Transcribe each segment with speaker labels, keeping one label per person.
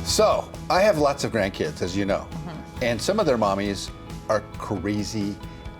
Speaker 1: So, I have lots of grandkids, as you know, and some of their mommies are crazy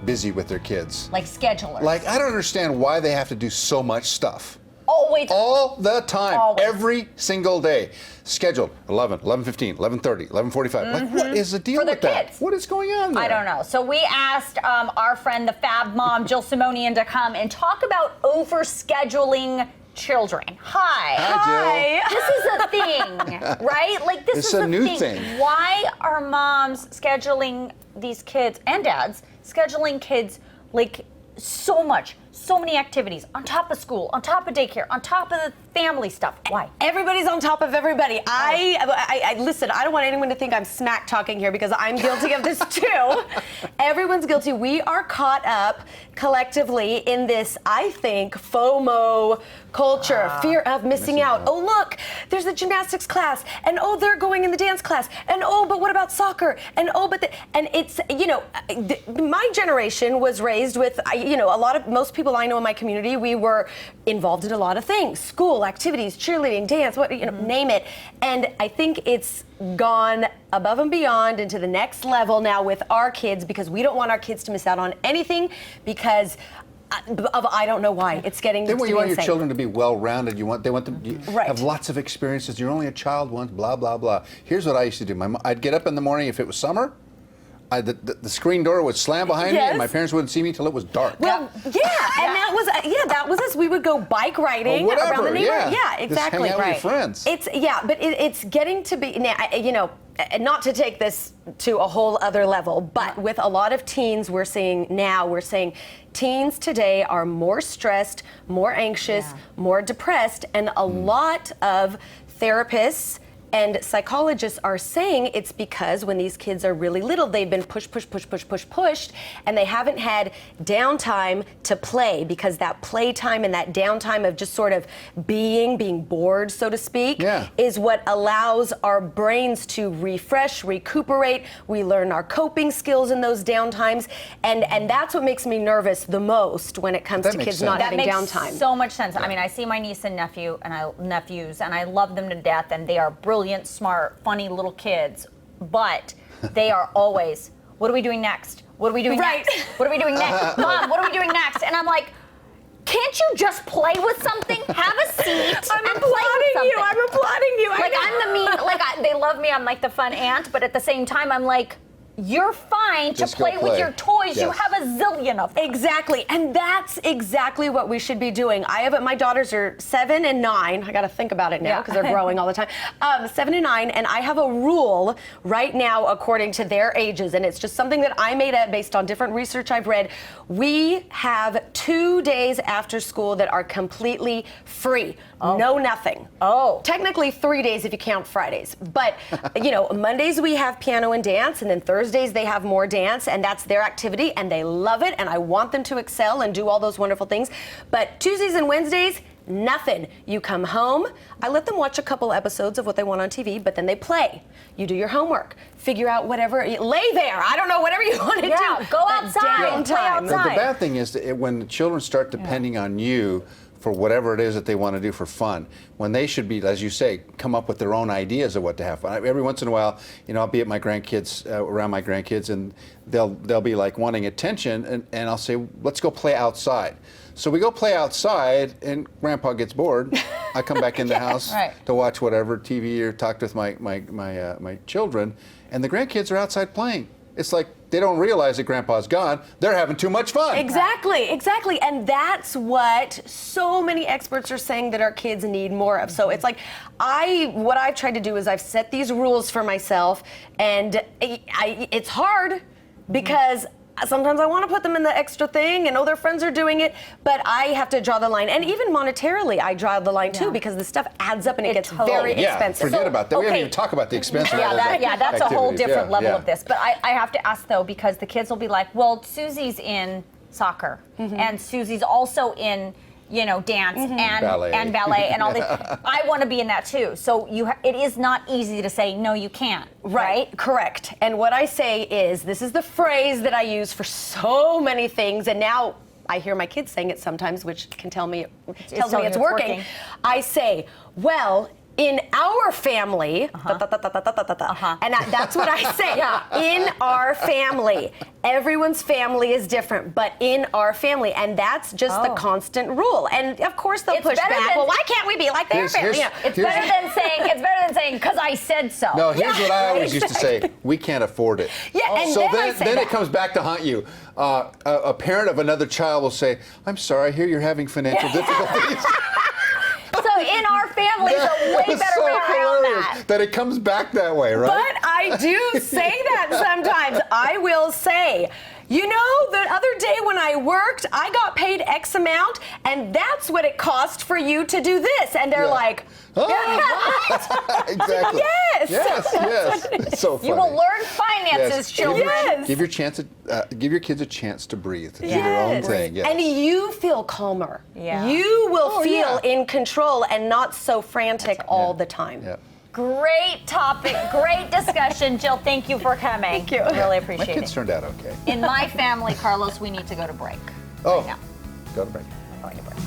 Speaker 1: busy with their kids.
Speaker 2: Like schedulers.
Speaker 1: Like, I don't understand why they have to do so much stuff.
Speaker 2: Always.
Speaker 1: All the time.
Speaker 2: Always.
Speaker 1: Every single day. Scheduled 11, 11:15, 11:30, 11:45. Like, what is the deal
Speaker 2: For their
Speaker 1: with that?
Speaker 2: kids.
Speaker 1: What is going on there?
Speaker 2: I don't know. So we asked our friend, the Fab Mom, Jill Simonian, to come and talk about overscheduling children.
Speaker 1: Hi, Jill.
Speaker 2: This is a thing, right? Like, this
Speaker 1: It's
Speaker 2: is
Speaker 1: a
Speaker 2: a
Speaker 1: new
Speaker 2: thing.
Speaker 1: thing.
Speaker 2: Why are moms scheduling these kids, and dads, scheduling kids like so much, so many activities on top of school, on top of daycare, on top of the family stuff? Why?
Speaker 3: Everybody's on top of everybody. I listen, I don't want anyone to think I'm smack talking here because I'm guilty of this too. Everyone's guilty. We are caught up collectively in this, I think, FOMO culture, fear of missing out. Oh, look, there's a gymnastics class, and oh, they're going in the dance class, and oh, but what about soccer? And oh, but and it's, you know, my generation was raised with, you know, most people I know in my community, we were involved in a lot of things, school activities, cheerleading, dance, what, you know, name it. And I think it's gone above and beyond into the next level now with our kids, because we don't want our kids to miss out on anything because of I don't know why. It's getting to be
Speaker 1: You want
Speaker 3: insane.
Speaker 1: your children to be well-rounded. They want them to
Speaker 3: Right.
Speaker 1: have lots of experiences. You're only a child once, blah, blah, blah. Here's what I used to do. I'd get up in the morning if it was summer. The screen door would slam behind me, and my parents wouldn't see me till it was dark.
Speaker 3: Well, yeah, and that was us. We would go bike riding around the neighborhood. Yeah, exactly.
Speaker 1: Just hang out with your friends.
Speaker 3: It's getting to be, you know, not to take this to a whole other level, but with a lot of teens we're saying teens today are more stressed, more anxious, more depressed, and a lot of therapists and psychologists are saying it's because when these kids are really little, they've been pushed, and they haven't had downtime to play, because that playtime and that downtime of just sort of being bored, so to speak, is what allows our brains to refresh, recuperate. We learn our coping skills in those downtimes, and that's what makes me nervous the most when it comes to kids not having downtime.
Speaker 2: That makes so much sense. I mean, I see my niece and nephews, and I love them to death, and they are brilliant, smart, funny little kids, but they are always, what are we doing next? What are we doing next? What are we doing next? Mom, what are we doing next? And I'm like, can't you just play with something? Have a seat
Speaker 3: I'm
Speaker 2: and play with something.
Speaker 3: I'm applauding you.
Speaker 2: Like, I'm the mean, they love me, I'm like the fun aunt, but at the same time, I'm like, you're fine
Speaker 1: Just
Speaker 2: to play with your toys.
Speaker 1: Yes.
Speaker 2: You have a zillion of them.
Speaker 3: Exactly, and that's exactly what we should be doing. My daughters are 7 and 9. I got to think about it now because they're growing all the time. 7 and 9, and I have a rule right now according to their ages, and it's just something that I made up based on different research I've read. We have 2 days after school that are completely free. No, nothing. Technically 3 days if you count Fridays. But, you know, Mondays we have piano and dance, and then Thursdays they have more dance, and that's their activity, and they love it, and I want them to excel and do all those wonderful things. But Tuesdays and Wednesdays, nothing. You come home, I let them watch a couple episodes of what they want on TV, but then they play. You do your homework, figure out whatever, lay there, I don't know, whatever you want to do.
Speaker 2: Go outside, play outside.
Speaker 1: The bad thing is that when the children start depending on you for whatever it is that they want to do for fun, when they should be, as you say, come up with their own ideas of what to have fun. Every once in a while, you know, I'll be at my grandkids, around my grandkids, and they'll be like wanting attention, and I'll say, let's go play outside. So we go play outside, and Grandpa gets bored. I come back in the house to watch whatever TV or talk with my children, and the grandkids are outside playing. It's like they don't realize that Grandpa's gone. They're having too much fun.
Speaker 3: Exactly. And that's what so many experts are saying that our kids need more of. So it's like, what I've tried to do is I've set these rules for myself, and it's hard because sometimes I want to put them in the extra thing and their friends are doing it, but I have to draw the line. And even monetarily, I draw the line too, because the stuff adds up and it gets very expensive.
Speaker 1: Forget about that. We haven't even talked about the expense.
Speaker 2: That's a whole different level of this. But I have to ask though, because the kids will be like, well, Susie's in soccer, and Susie's also in, you know, dance and ballet and all this. I want to be in that too. So it is not easy to say, no, you can't, right?
Speaker 3: Correct. And what I say is, this is the phrase that I use for so many things, and now I hear my kids saying it sometimes, which can tells me it's working. I say, well, in our family, and that's what I say. In our family, everyone's family is different, but in our family, and that's just the constant rule. And of course they'll push back. Well, why can't we be like their family?
Speaker 2: It's better than saying because I said so.
Speaker 1: No, here's what I always used to say: we can't afford it.
Speaker 3: Yeah, and
Speaker 1: so
Speaker 3: then I
Speaker 1: then,
Speaker 3: say
Speaker 1: then
Speaker 3: that.
Speaker 1: it comes back to haunt you. A parent of another child will say, "I'm sorry, I hear you're having financial difficulties."
Speaker 2: So in our family, it's a way
Speaker 1: It's
Speaker 2: better
Speaker 1: so
Speaker 2: way around that.
Speaker 1: it comes back that way, right?
Speaker 3: But I do say that sometimes. I will say, you know, the other day when I worked, I got paid X amount, and that's what it cost for you to do this. And they're like,
Speaker 1: Exactly.
Speaker 3: Yes.
Speaker 1: Yes. It's so funny.
Speaker 2: You will learn finances, children.
Speaker 3: Yes.
Speaker 1: Give your kids a chance to breathe, to do their own thing. Yes.
Speaker 3: And you feel calmer.
Speaker 2: Yeah.
Speaker 3: You will feel in control and not so frantic all the time.
Speaker 1: Yeah.
Speaker 2: Great topic, great discussion. Jill, thank you for coming.
Speaker 3: Thank you.
Speaker 2: Really
Speaker 1: My
Speaker 2: appreciate
Speaker 1: kids
Speaker 2: it.
Speaker 1: turned out okay.
Speaker 2: In my family, Carlos, we need to go to break.
Speaker 1: Oh,
Speaker 2: Right now.
Speaker 1: go to break.
Speaker 2: We're going to break.